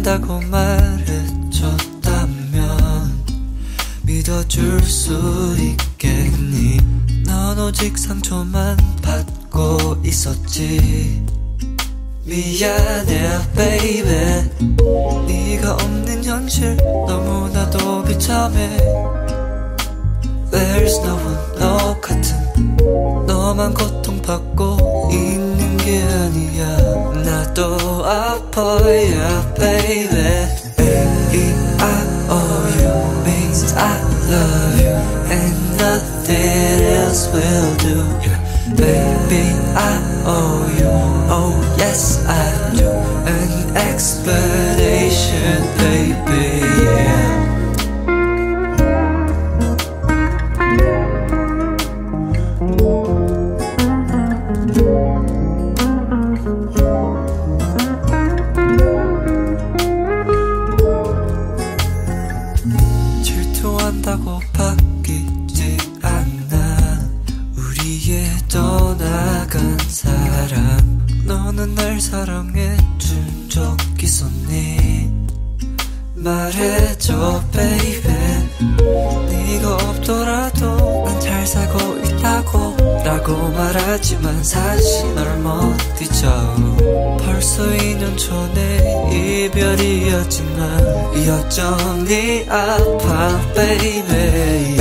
좋아한다고 말해줬다면 믿어줄 수 있겠니? 넌 오직 상처만 받고 있었지. 미안해 baby. 네가 없는 현실 너무나도 비참해. There's no one 너 같은. 너만 고통받고 있는 게 아니야. 나도 아파 yeah baby. A-I-O-U means I love you and nothing else will do. Baby I owe you, oh yes I do. An explanation baby yeah. 질투한다고 바뀌지 않아. 우리의 떠나간 사람. 너는 날 사랑해준 적 있었니? 말해줘 baby. 네가 없더라도 난 잘 살고 있다고 라고 말하지만 사실 널 못 잊어. 벌써 2년 전에 이별이었지만 여전히 아파 baby.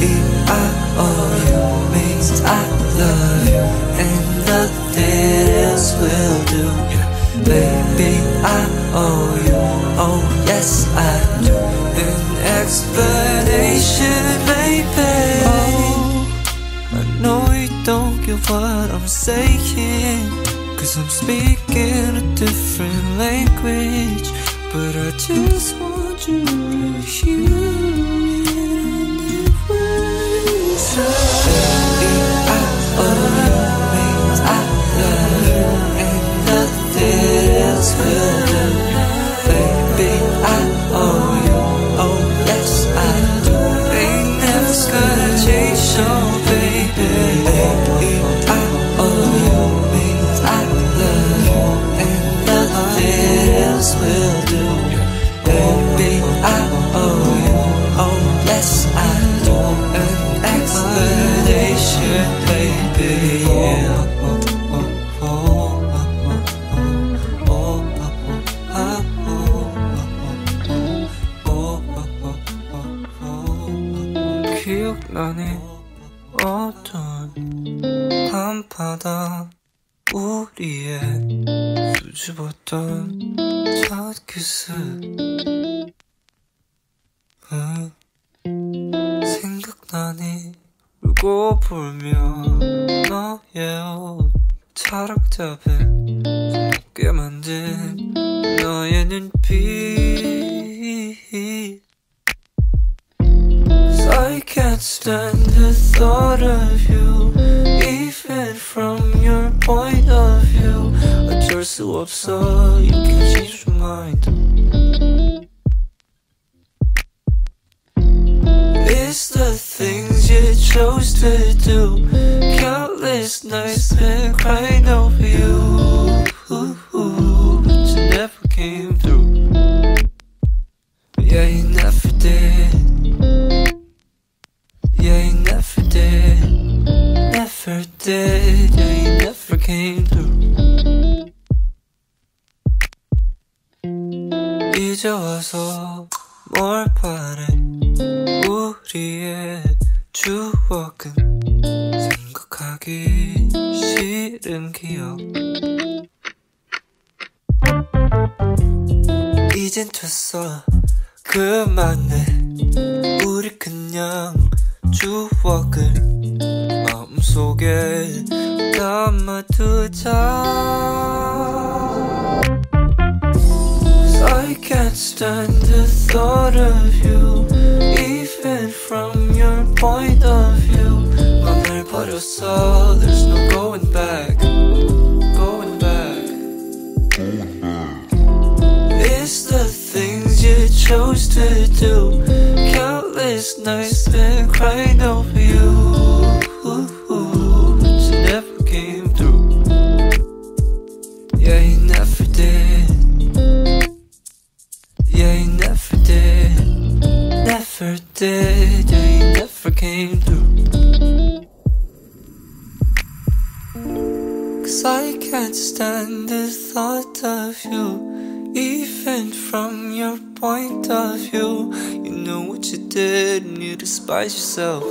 A-I-O-U means I love you and nothing else will do. Baby I owe you, oh yes I do. An explanation baby. I know you don't get what I'm saying, cause I'm speaking a different language. But I just want you to hear it anyway. A-I-O-U means I love you and nothing else will do. Baby I owe you, oh yes I do. Ain't never gonna change so baby. A-I-O-U means I love you and nothing else will do. Baby I owe you, oh yes I do. An explanation baby yeah. 기억나니 어두운 밤바다 우리의 수줍었던 첫 키스. 생각나니 울고 불며 너의 옷 차락잡에 손목에 만진 너의 눈빛. I can't stand the thought of you, even from your point of view. 어쩔 수 없어, you can change your mind. It's the things you chose to do. Countless nights been crying over you, but you never came through. Yeah, you never did. Yeah, you never did, never did. Yeah, you never came through. 이제 와서 뭘 바래. 우리의 추억은 생각하기 싫은 기억. 이젠 됐어 그만해. 우리 그냥 추억을 마음속에 담아두자. Cause I can't stand the thought of you, even from your point of view. 넌 날 버렸어, there's no going back, going back. It's the things you chose to do. Countless nights been crying over you, but you never came through. Yeah, you never did. did, yeah, you never came through. 'Cause I can't stand the thought of you. Even from your point of view, you know what you did and you despise yourself.